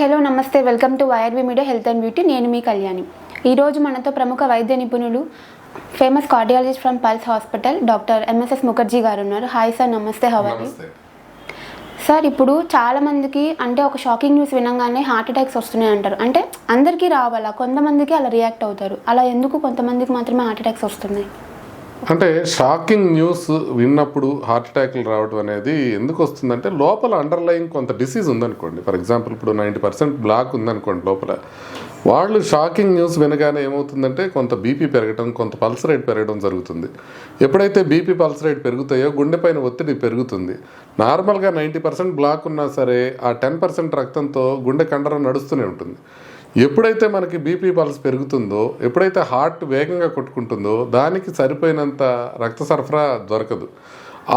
Hi hello నమస్తే welcome to YRV media health and beauty. నేను మీ కళ్యాణి. ఈరోజు మనతో ప్రముఖ వైద్య నిపుణులు famous cardiologist from pulse hospital doctor MSS Mukherjee గారు ఉన్నారు. హాయ్ సార్, నమస్తే. How are you? సార్, ఇప్పుడు చాలామందికి అంటే ఒక షాకింగ్ న్యూస్ వినగానే హార్ట్ అటాక్స్ వస్తున్నాయి అంటారు. అంటే అందరికీ రావాలా? కొంతమందికి అలా రియాక్ట్ అవుతారు. అలా ఎందుకు కొంతమందికి మాత్రమే హార్ట్ అటాక్స్ వస్తున్నాయి? అంటే షాకింగ్ న్యూస్ విన్నప్పుడు హార్ట్ అటాక్లు రావడం అనేది ఎందుకు వస్తుందంటే లోపల అండర్లయింగ్ కొంత డిసీజ్ ఉందనుకోండి. ఫర్ ఎగ్జాంపుల్ ఇప్పుడు 90% బ్లాక్ ఉందనుకోండి లోపల. వాళ్ళు షాకింగ్ న్యూస్ వినగానే ఏమవుతుందంటే కొంత బీపీ పెరగడం, కొంత పల్స్ రేట్ పెరగడం జరుగుతుంది. ఎప్పుడైతే బీపీ పల్స్ రేట్ పెరుగుతాయో గుండె పైన ఒత్తిడి పెరుగుతుంది. నార్మల్గా 90% బ్లాక్ ఉన్నా సరే ఆ 10% రక్తంతో గుండె కండరం నడుస్తూనే ఉంటుంది. ఎప్పుడైతే మనకి బీపీ పల్స్ పెరుగుతుందో, ఎప్పుడైతే హార్ట్ వేగంగా కొట్టుకుంటుందో దానికి సరిపోయినంత రక్త సరఫరా దొరకదు.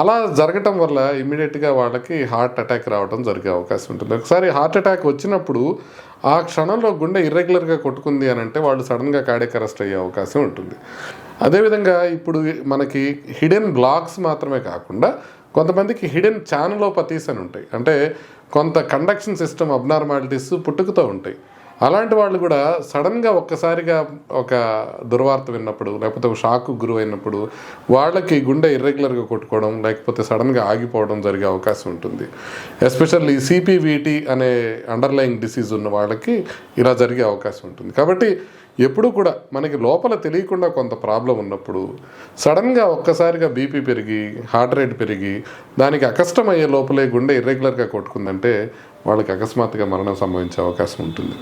అలా జరగటం వల్ల ఇమ్మీడియట్గా వాళ్ళకి హార్ట్ అటాక్ రావడం జరిగే అవకాశం ఉంటుంది. ఒకసారి హార్ట్ అటాక్ వచ్చినప్పుడు ఆ క్షణంలో గుండె ఇర్రెగ్యులర్గా కొట్టుకుంది అని అంటే వాళ్ళు సడన్గా కార్డియాక్ అరెస్ట్ అయ్యే అవకాశం ఉంటుంది. అదేవిధంగా ఇప్పుడు మనకి హిడెన్ బ్లాక్స్ మాత్రమే కాకుండా కొంతమందికి హిడెన్ ఛానలోపతీస్ అని ఉంటాయి. అంటే కొంత కండక్షన్ సిస్టమ్ అబ్నార్మాలిటీస్ పుట్టుకతో ఉంటాయి. అలాంటి వాళ్ళు కూడా సడన్గా ఒక్కసారిగా ఒక దుర్వార్త విన్నప్పుడు, లేకపోతే ఒక షాక్కు గురైనప్పుడు వాళ్ళకి గుండె ఇర్రెగ్యులర్గా కొట్టుకోవడం, లేకపోతే సడన్గా ఆగిపోవడం జరిగే అవకాశం ఉంటుంది. ఎస్పెషల్లీ సిపివిటి అనే అండర్లయింగ్ డిసీజ్ ఉన్న వాళ్ళకి ఇలా జరిగే అవకాశం ఉంటుంది. కాబట్టి ఎప్పుడు కూడా మనకి లోపల తెలియకుండా కొంత ప్రాబ్లం ఉన్నప్పుడు సడన్గా ఒక్కసారిగా బీపీ పెరిగి హార్ట్ రేట్ పెరిగి దానికి అకష్టమయ్యే లోపలే గుండె ఇర్రెగ్యులర్గా కొట్టుకుందంటే వాళ్ళకి అకస్మాత్తుగా మరణం సంభవించే అవకాశం ఉంటుంది.